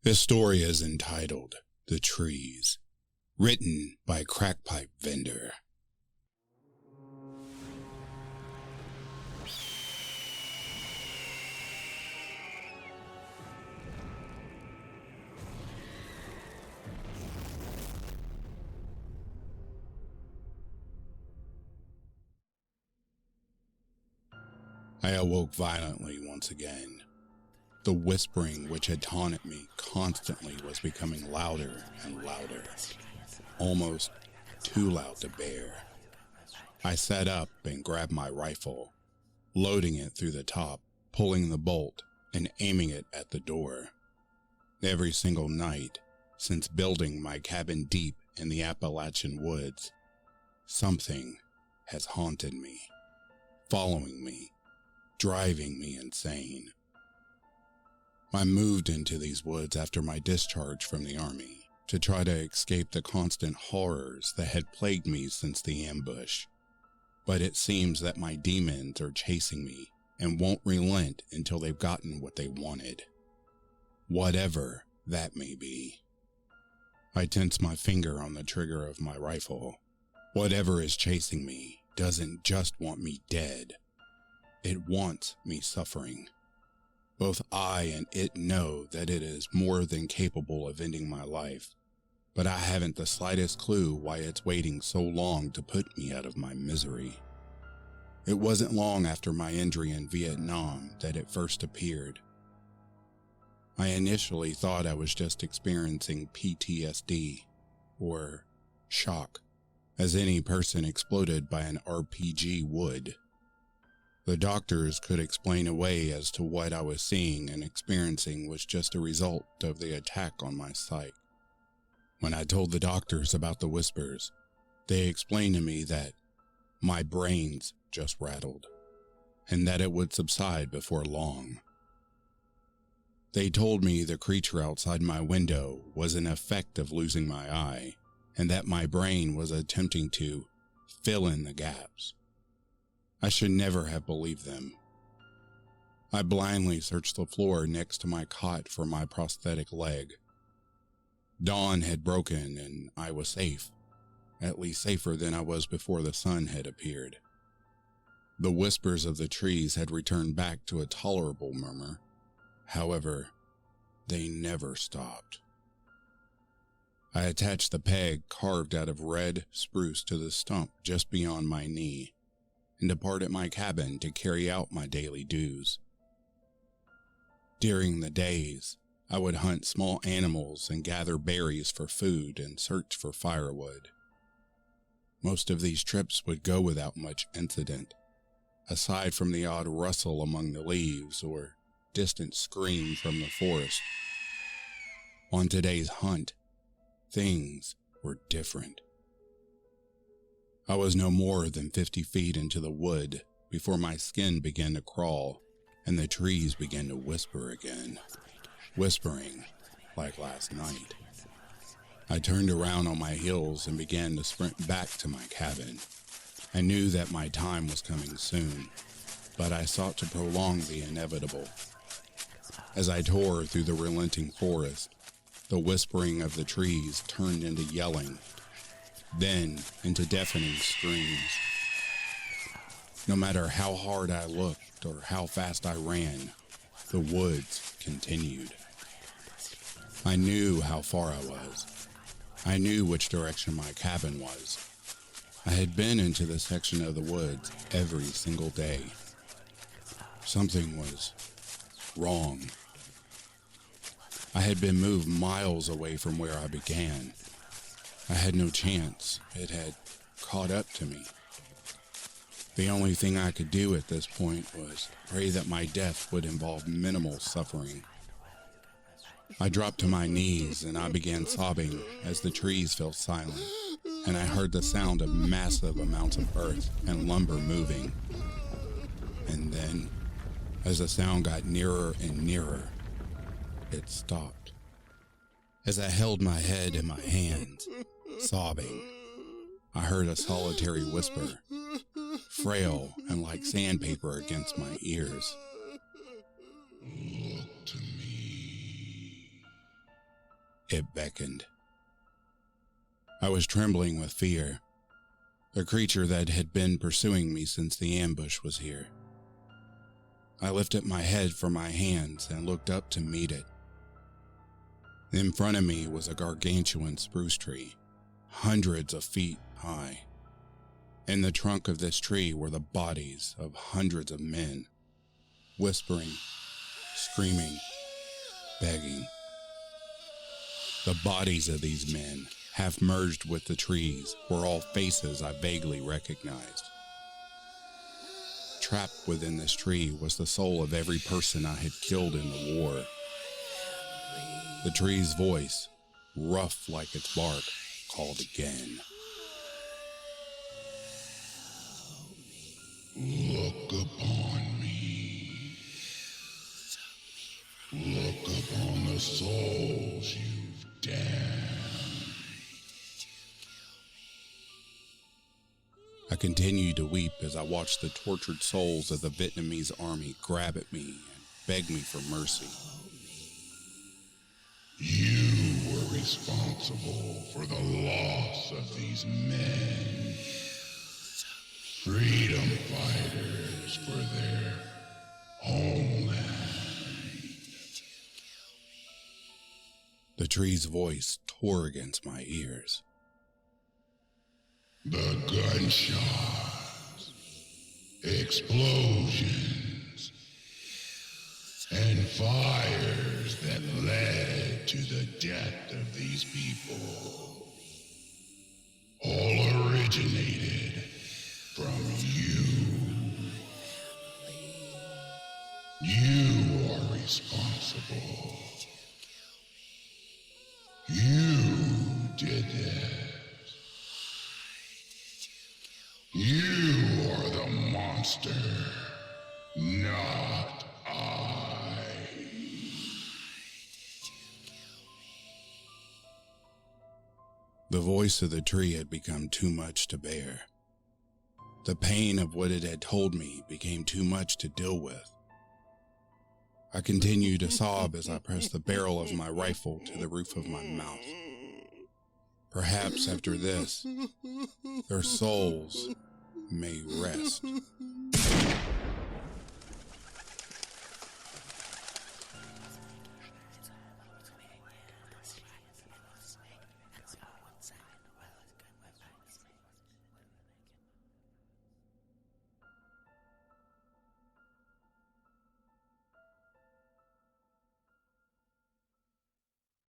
This story is entitled The Trees, written by Crackpipe Vendor. I awoke violently once again. The whispering which had taunted me constantly was becoming louder and louder, almost too loud to bear. I sat up and grabbed my rifle, loading it through the top, pulling the bolt, and aiming it at the door. Every single night, since building my cabin deep in the Appalachian woods, something has haunted me, following me, driving me insane. I moved into these woods after my discharge from the Army to try to escape the constant horrors that had plagued me since the ambush. But it seems that my demons are chasing me and won't relent until they've gotten what they wanted. Whatever that may be. I tense my finger on the trigger of my rifle. Whatever is chasing me doesn't just want me dead. It wants me suffering. Both I and it know that it is more than capable of ending my life, but I haven't the slightest clue why it's waiting so long to put me out of my misery. It wasn't long after my injury in Vietnam that it first appeared. I initially thought I was just experiencing PTSD, or shock, as any person exploded by an RPG would. The doctors could explain away as to what I was seeing and experiencing was just a result of the attack on my psyche. When I told the doctors about the whispers, they explained to me that my brains just rattled, and that it would subside before long. They told me the creature outside my window was an effect of losing my eye, and that my brain was attempting to fill in the gaps. I should never have believed them. I blindly searched the floor next to my cot for my prosthetic leg. Dawn had broken and I was safe, at least safer than I was before the sun had appeared. The whispers of the trees had returned back to a tolerable murmur. However, they never stopped. I attached the peg carved out of red spruce to the stump just beyond my knee, and departed my cabin to carry out my daily dues. During the days, I would hunt small animals and gather berries for food and search for firewood. Most of these trips would go without much incident, aside from the odd rustle among the leaves or distant scream from the forest. On today's hunt, things were different. I was no more than 50 feet into the wood before my skin began to crawl and the trees began to whisper again, whispering like last night. I turned around on my heels and began to sprint back to my cabin. I knew that my time was coming soon, but I sought to prolong the inevitable. As I tore through the relenting forest, the whispering of the trees turned into yelling, then into deafening screams. No matter how hard I looked or how fast I ran, the woods continued. I knew how far I was. I knew which direction my cabin was. I had been into this section of the woods every single day. Something was wrong. I had been moved miles away from where I began. I had no chance. It had caught up to me. The only thing I could do at this point was pray that my death would involve minimal suffering. I dropped to my knees and I began sobbing as the trees fell silent, and I heard the sound of massive amounts of earth and lumber moving. And then, as the sound got nearer and nearer, it stopped. As I held my head in my hands, sobbing, I heard a solitary whisper, frail and like sandpaper against my ears. Look to me. It beckoned. I was trembling with fear. The creature that had been pursuing me since the ambush was here. I lifted my head from my hands and looked up to meet it. In front of me was a gargantuan spruce tree, hundreds of feet high. In the trunk of this tree were the bodies of hundreds of men, whispering, screaming, begging. The bodies of these men, half merged with the trees, were all faces I vaguely recognized. Trapped within this tree was the soul of every person I had killed in the war. The tree's voice, rough like its bark, called again. Look upon me. Look upon the souls you've damned. I continued to weep as I watched the tortured souls of the Vietnamese army grab at me and beg me for mercy. You were responsible for the loss of these men. Freedom fighters for their homeland. The tree's voice tore against my ears. The gunshots, explosions, and fires that led to the death of these people all originated from you. You are responsible. You did this. You are the monster, not I. The voice of the tree had become too much to bear. The pain of what it had told me became too much to deal with. I continued to sob as I pressed the barrel of my rifle to the roof of my mouth. Perhaps after this, their souls may rest.